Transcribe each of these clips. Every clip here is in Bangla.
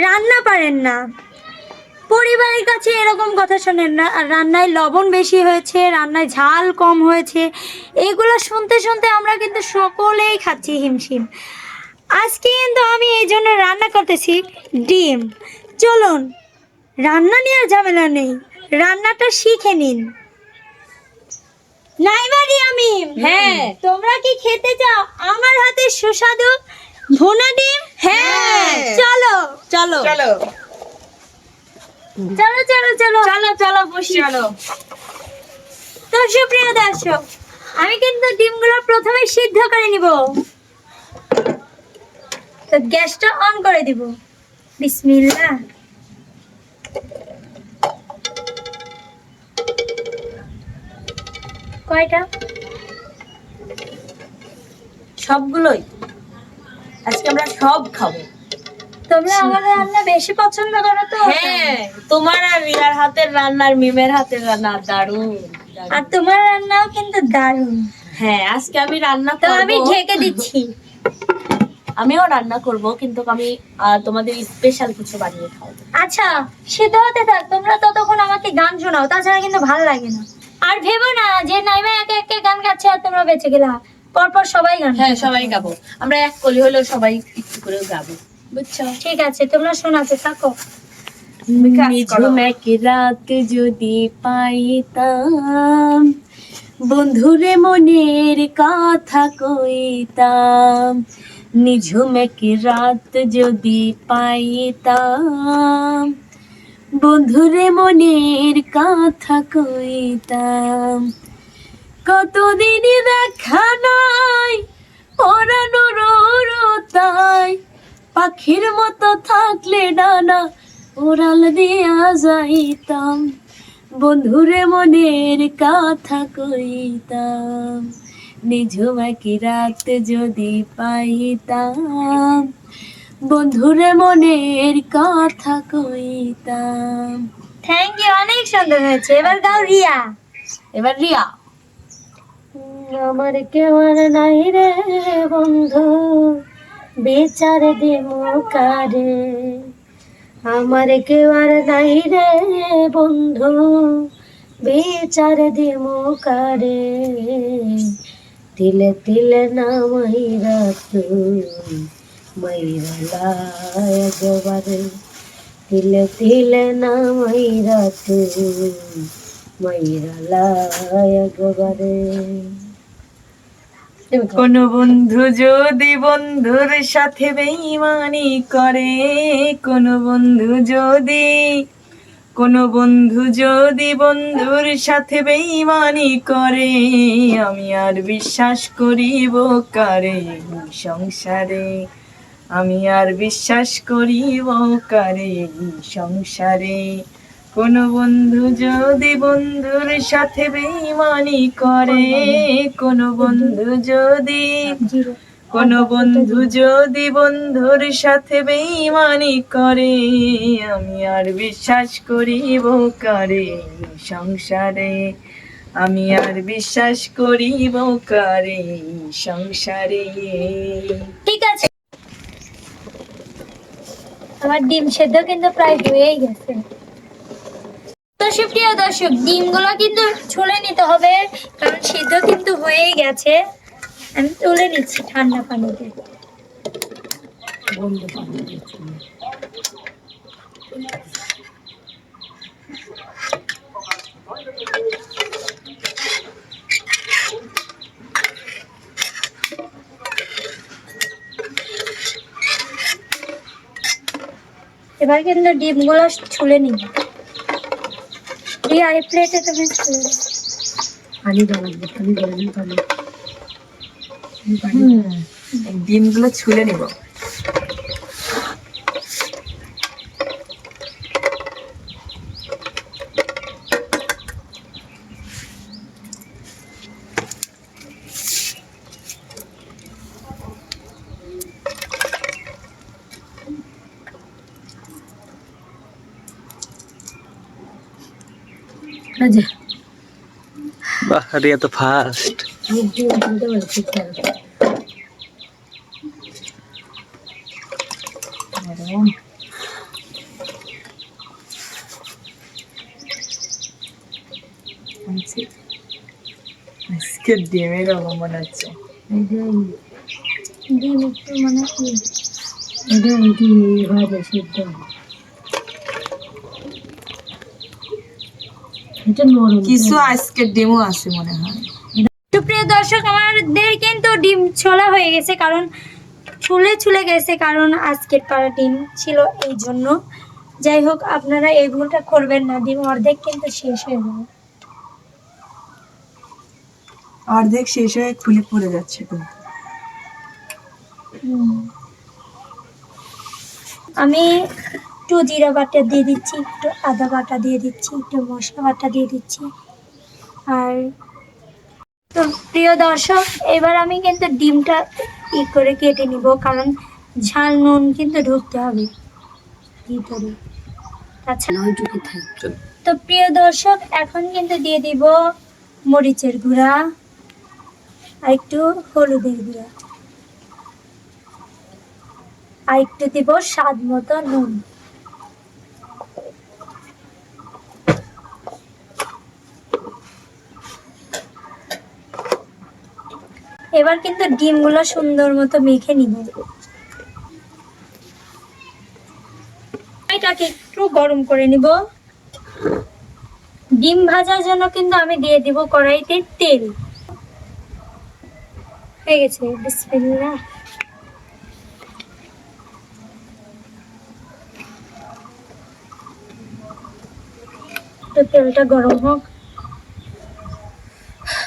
রান্না পারেন না, পরিবারের কাছে এরকম কথা শোনেন না, আর রান্নায় লবণ বেশি হয়েছে, রান্নায় ঝাল কম হয়েছে, এগুলো শুনতে শুনতে আমরা কিন্তু সকলেই খাচ্ছি হিমশিম। আজকে কিন্তু আমি এই জন্য রান্না করতেছি ডিম। চলুন, রান্না নিয়ে আর ঝামেলা নেই, রান্নাটা শিখে নিন। নাইবা রিয়ামিম, হ্যাঁ। তোমরা কি খেতে চাও আমার হাতে সুস্বাদু ভুনা ডিম? হ্যাঁ। চলো চলো চলো চলো চলো চলো চলো চলো বসি। চলো। তো সুপ্রিয় দর্শক, আমি কিন্তু ডিমগুলো প্রথমে সিদ্ধ করে নিব। তো গ্যাসটা অন করে দিব। বিসমিল্লাহ। কয়টা? সবগুলোই আজকে আমরা সব খাবো। তোমরা আমার রান্না বেশি পছন্দ করো তো? হ্যাঁ, তোমার আর রিয়ার হাতের রান্না আর মিমের হাতের রান্না দারুণ। আর তোমার রান্নাও কিন্তু দারুণ। হ্যাঁ, আজকে আমি রান্না তো করব। আমি ঢেকে দিচ্ছি। আমিও রান্না করব, কিন্তু আমি তোমাদের স্পেশাল কিছু বানিয়ে খাওয়াবো। আচ্ছা, সিদ্ধ হতে থাক, তোমরা ততক্ষণ আমাকে গান শোনাও, তাছাড়া কিন্তু ভালো লাগে না। আর ভেবো না যে নাইমা একে একে গান গাচ্ছে আর তোমরা বেঁচে গেলা, পরপর সবাই গান। হ্যাঁ, সবাই গাবো, আমরা এক কলি হলেও সবাই একটু করে গাবো, বুঝছো? ঠিক আছে, তোমরা শোনাতে থাকো। নিঝুম এক রাত যদি পাইতাম, বন্ধুরে মনের কথা কইতাম। নিঝুম এক রাত যদি পাইতাম, বন্ধুরে মনের কথা কইতাম। কতদিন দেখা নাই পরানোর তাই, পাখির মতো থাকলে ডানা ওড়াল দিয়া যাইতাম। বন্ধুরে মনের কথা কইতাম, নিঝুম এক রাত যদি পাইতাম, বন্ধুরে মনের কথা কইতাম। থ্যাংক ইউ, অনেক সুন্দর হয়েছে। এবার গাও রিয়া। এবার রিয়া। আমার কেউ আর নাই রে বন্ধু, বিচার দিমু কারে। আমার কেউ আর নাই রে বন্ধু, বিচার দিমু কারে। তিলে তিলে না মাইরা তুই মাইরা একবারে, তিলে তিলে না মাইরা তুই মাইরা একবারে। কোন বন্ধু যদি বন্ধুর সাথে বেঈমানি করে, কোন বন্ধু যদি বন্ধুর সাথে বেঈমানি করে, আমি আর বিশ্বাস করিব কারে সংসারে, আমি আর বিশ্বাস করিব কারে সংসারে। কোন বন্ধু যদি বন্ধুর সাথে বেঈমানি করে, কোন বন্ধু যদি বন্ধুর সাথে বেঈমানি করে, আমি আর বিশ্বাস করিব কারে সংসারে, আমি আর বিশ্বাস করিব কারে সংসারে। ঠিক আছে, আমার ডিম সেদ্ধ কিন্তু প্রায় হয়েই গেছে। তো সুপ্রিয় দর্শক, ডিমগুলো কিন্তু ছুলে নিতে হবে, কারণ সিদ্ধ কিন্তু হয়েই গেছে। আমি তুলে নিচ্ছি ঠান্ডা পানিতে। এবার কিন্তু ডিমগুলো ছুলে নিব। রিয়া, এই প্লেটে তুমি ছুলে দাও। পানি গরম পানি। ডিমগুলো ছুলে নিব। বাহ, রিয়া তো ফাস্ট। আজকে ডিমের রকম মনে হচ্ছে। ডিম একটু মানে কি ভাজা সিদ্ধ এটা নরম কিছু আজকে ডিমও আছে মনে হয়। সুপ্রিয় দর্শক, আমাদের কিন্তু ডিম ছোলা হয়ে গেছে, কারণ ছুলে গেছে, কারণ আজকের পাড়া ডিম ছিল এই জন্য। যাই হোক, আপনারা এই ভুলটা করবেন না, ডিম অর্ধেক কিন্তু শেষ হয়ে যাবে। অর্ধেক শেষ হয়ে খুলে পড়ে যাচ্ছে কিন্তু। আমি একটু জিরা বাটা দিয়ে দিচ্ছি, একটু আদা বাটা দিয়ে দিচ্ছি, একটু মশলা বাটা দিয়ে দিচ্ছি। আর তো প্রিয় দর্শক, এবার আমি কিন্তু ডিমটা করে কেটে নিব, কারণ ঝাল নুন কিন্তু ঢুকতে হবে ভিতরে। আচ্ছা, ওইটুকু থাক। তো প্রিয় দর্শক, এখন কিন্তু দিয়ে দিব মরিচের গুঁড়া আর একটু হলুদের গুঁড়া আর একটু দিব স্বাদ মতো নুন। এবার কিন্তু ডিমগুলো সুন্দর মতো মেখে নিব। এটাকে একটু গরম করে নিব। ডিম ভাজার জন্য কিন্তু আমি দিয়ে দিব কড়াইতে তেল। হয়ে গেছে, বিসমিল্লাহ। তো তেলটা গরম হোক।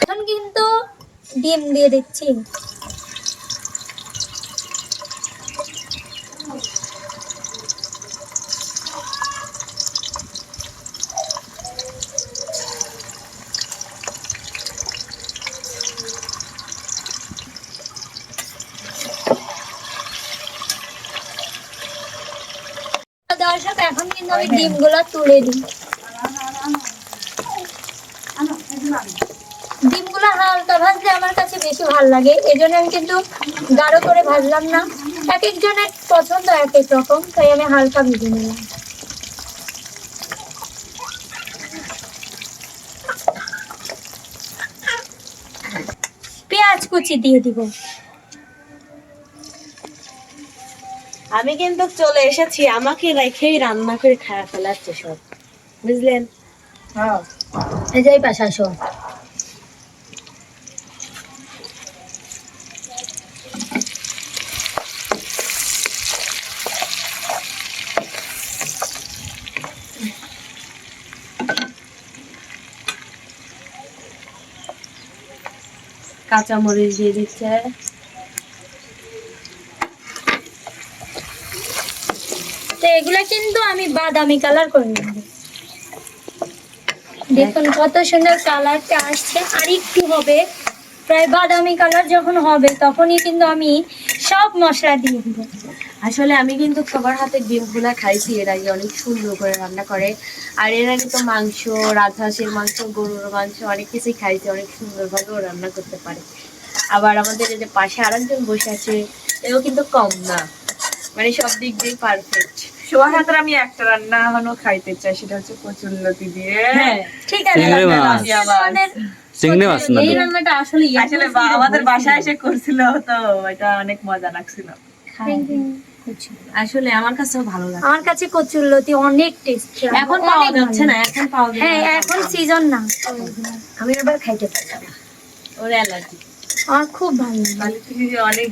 এখন কিন্তু ডিম দিয়ে দিচ্ছি। দর্শক, এখন কিন্তু আমি ডিমগুলো তুলে দিই। ডিমগুলো হালকা ভাজলে আমার কাছে বেশি ভালো লাগে, এজন্য আমি কিন্তু গাঢ় করে ভাজলাম না। এক একজনের পছন্দ এক এক রকম, তাই আমি হালকা ভেজে নিলাম। পেঁয়াজ কুচি দিয়ে দিব। আমি কিন্তু চলে এসেছি, আমাকে রেখেই রান্না করে খাওয়া ফেলাচ্ছে সব, বুঝলেন? হ্যাঁ, এই যাই পাশে আসো। কাঁচামরিচ দিয়ে দিচ্ছে। তো এগুলা কিন্তু আমি বাদামি কালার করে নেব। দেখুন কত সুন্দর কালারটা আসছে, আর একটু হবে, প্রায় বাদামি কালার যখন হবে তখনই কিন্তু আমি সব মশলা দিয়ে দিব। আসলে আমি কিন্তু সবার হাতে ডিমগুলা খাইছি এর আগে, অনেক সুন্দর করে রান্না করে। আর এর আগে তো মাংস, রাজহাঁসের মাংস, গরুর মাংস, অনেক কিছুই খাইছি, অনেক সুন্দরভাবেও রান্না করতে পারে। আবার আমাদের এই যে পাশে আরেকজন বসে আছে, এও কিন্তু কম না, মানে সব দিক দিয়ে পারফেক্ট। সবার হাতের আমি একটা রান্না এখনো খাইতে চাই, সেটা হচ্ছে কচুরলতি দিয়ে। হ্যাঁ, ঠিক আছে, চিংড়ি মাছ। আমাদের চিংড়ি মাছ না এই তো? রান্নাটা আসলে আসলে আমাদের বাসায় এসে করছিল, তো এটা অনেক মজা লাগছিল। আসলে আমার কাছেও ভালো লাগে। আমার কাছে কচুরলতি অনেক টেস্টি। এখন পাওয়া যাচ্ছে না, এখন পাওয়া যায় হ্যাঁ, না। এখন সিজন না। আমি এবার খাইতে পারলাম, ওর অ্যালার্জি। আমার খুব ভালো লাগে। তাহলে তুমি যে অনেক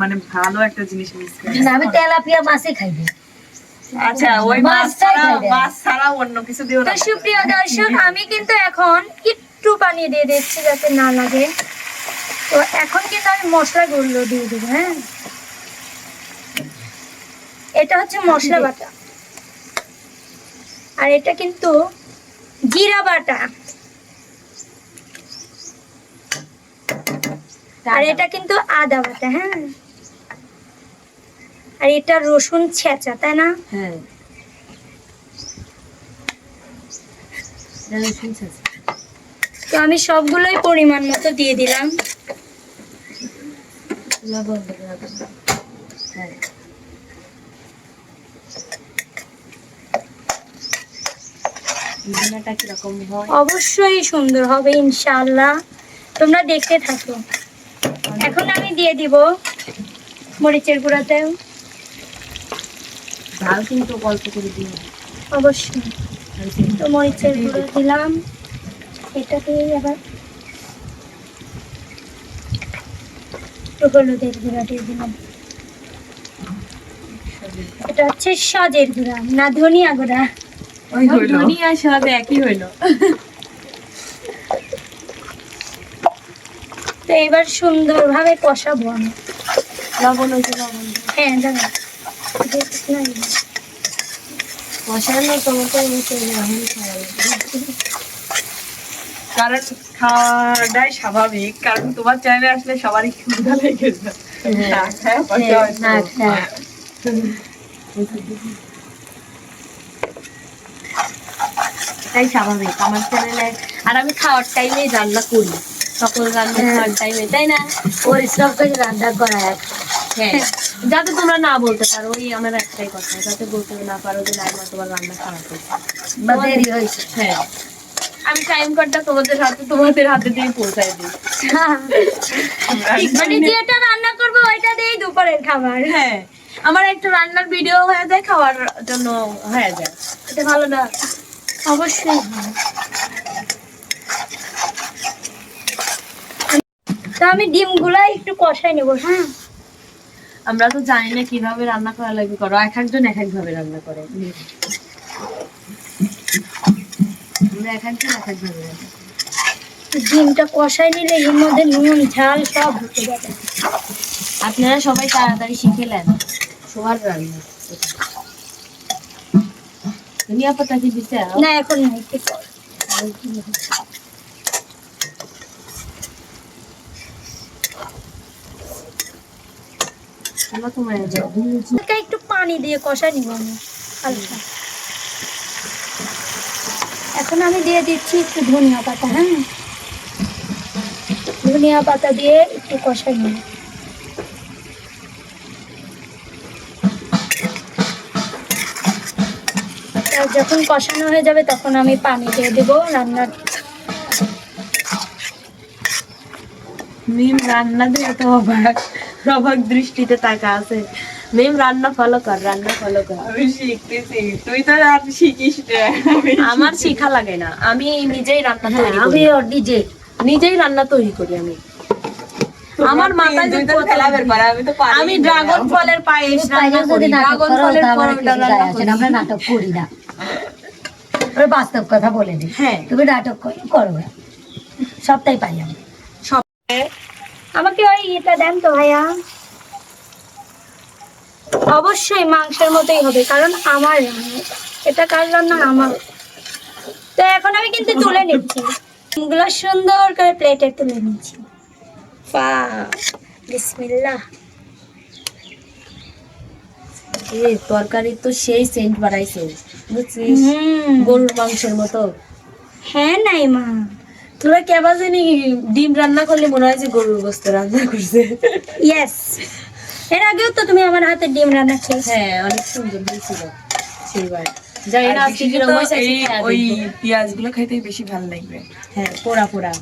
মানে ভালো একটা জিনিস মিস করে। আমি তেলাপিয়া মাছই খাই। আচ্ছা, ওই মাছ ছাড়া অন্য কিছু দিও তো না। সুপ্রিয় দর্শক, আমি কিন্তু এখন একটু পানি দিয়ে দিচ্ছি যাতে না লাগে। তো এখন কিন্তু আমি মশলাগুলো দিয়ে দেবো। হ্যাঁ, এটা হচ্ছে মশলা বাটা, আর এটা কিন্তু জিরা বাটা, আর এটা কিন্তু আদা বাটা। হ্যাঁ, আর এটা রসুন ছেঁচা, তাই না? হ্যাঁ, তো আমি সবগুলোই পরিমাণ মতো দিয়ে দিলাম। হ্যাঁ, রান্নাটা কিরকম হয়? অবশ্যই সুন্দর হবে ইনশাআল্লাহ। তোমরা দেখতে থাকো। এখন আমি দিয়ে দিব মরিচের গুঁড়াতে, ঝাল কিন্তু অল্প করে দিও। অবশ্যই। তো মরিচের গুঁড়ো দিলাম, এটাতে আবার একটু হলুদের গুঁড়া দিয়ে দিলাম। এটা হচ্ছে সজের গুঁড়া, না ধনিয়া গুঁড়া। ওই হইলো। ধনিয়া সব একই হইলো। তো এবার সুন্দরভাবে কষাবো আমি। লবণ হয়েছে, লবণ হ্যাঁ দাদা, কষানো টমেটো হয়েছে, এখন খাওয়া লাগবে। কারণ খাওয়াটাই স্বাভাবিক, কারণ তোমার চ্যানেলে আসলে সবারই ক্ষুধা লেগে যায়। না খায় বসে হয়তো। না, হ্যাঁ। এটাই স্বাভাবিক আমার চ্যানেলে। আর আমি খাওয়ার টাইমে রান্না করি, সকল রান্না খাওয়ার টাইমে, তাই না? পরিশ্রম করে রান্না করা হ্যাঁ, যাতে তোমরা না বলতে পারো, ওই আমার একটাই কথা, যাতে বলতে না পারো যে নাইমা তোমার রান্না খারাপ হয়েছে বা দেরি হয়েছে। হ্যাঁ, আমি টাইম কার্ডটা তোমাদের হাতে দিয়ে পৌঁছাই দিই। মানে যেটা রান্না করবো ওইটা দিয়েই দুপুরের খাবার। হ্যাঁ, আমার একটা রান্নার ভিডিও হয়ে যায়, খাওয়ার জন্য হয়ে যায়। এটা ভালো না? অবশ্যই। তো আমি ডিমগুলা একটু কষাই নেবো। হ্যাঁ, আমরা তো জানি না কিভাবে রান্না করা লাগবে, করো এক একজন এক এক ভাবে রান্না করে। আমরা এক একজন এক এক ভাবে রান্না করি। ডিমটা কষাই নিলে এর মধ্যে নুন ঝাল সব ঢুকে যাবে। আপনারা সবাই তাড়াতাড়ি শিখে নেন সবার রান্না। ধনিয়া পাতা কি দিতে? না এখন না, একটু পর। হালকা একটু পানি দিয়ে কষাই নিব আমি হালকা। এখন আমি দিয়ে দিচ্ছি একটু ধনিয়া পাতা। হ্যাঁ, ধনিয়া পাতা দিয়ে একটু কষাই নিব। যখন কষানো হয়ে যাবে তখন আমি পানি দিয়ে দেবো রান্নার। মিম রান্না দিয়ে তো অবাক দৃষ্টিতে তাকা আছে। মিম রান্না ফলো কর, রান্না ফলো কর। আমি শিখতেছি, তুই তো আর শিখিস না। আমার শিখা লাগে না, আমি নিজেই রান্না তৈরি করি। আমি নিজেই রান্না তৈরি করি আমি। আমার মাথায় যে তুই তো খেলা বের কর, আমি তো পারি আমি না। ড্রাগন ফলের পায়েস রান্না করি, ড্রাগন ফলের পরোটা রান্না করি। আমরা নাটক করি না, আমরা বাস্তব কথা বলে দিই। হ্যাঁ, তুমি নাটক করো না, সবটাই পাই আমি। আমাকে ওই এটা দেন তো ভাইয়া। অবশ্যই মাংসের মতোই হবে, কারণ আমার রান্না এটা, কার রান্না? আমার। তো এখন আমি কিন্তু তুলে নিচ্ছি, এগুলো সুন্দর করে প্লেটে তুলে নিচ্ছি। বিসমিল্লাহ। এই তরকারি তো সেই সেন্ট বাড়াইছে, বুঝছিস? গরুর মাংসের মতো। হ্যাঁ নাই মা, তোরা কেবা জানি ডিম রান্না করলে মনে হয় যে গরুর গোস্ত রান্না করছে। ইয়েস, এর আগেও তো তুমি আমার হাতে ডিম রান্না খেয়েছো। হ্যাঁ, অনেক সুন্দর হয়েছিল সেইবার। জানি না আর আজকে বেশি কিরকম তো হয়েছে, আজকে এই খেয়ে ওই দেখবো। পেঁয়াজগুলো খাইতে বেশি ভালো লাগবে। হ্যাঁ, পোড়া পোড়া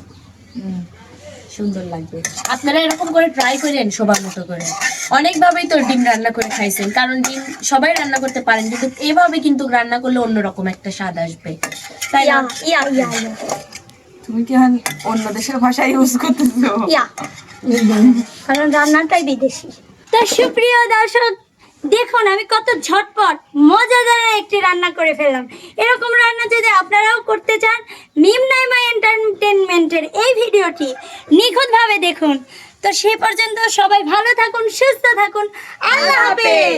সুন্দর লাগবে। আপনারা এরকম করে ট্রাই করেন সবার মতো করে। অনেকভাবেই তো ডিম রান্না করে খাইছেন, কারণ ডিম সবাই রান্না করতে পারেন, কিন্তু এভাবে কিন্তু রান্না করলে অন্যরকম একটা স্বাদ আসবে, তাই না? ইয়া ইয়া ইয়া তুমি কি এখন অন্য দেশের ভাষা ইউজ করতেছো? ইয়া, কারণ রান্নাটাই বিদেশি। তো সুপ্রিয় দর্শক, দেখুন আমি কত ঝটপট মজাদার একটি রান্না করে ফেললাম। এরকম রান্না যদি আপনারাও করতে চান, মিম নাইমা এন্টারটেনমেন্টের এই ভিডিওটি নিখুঁতভাবে দেখুন। তো সে পর্যন্ত সবাই ভালো থাকুন, সুস্থ থাকুন। আল্লাহ হাফেজ।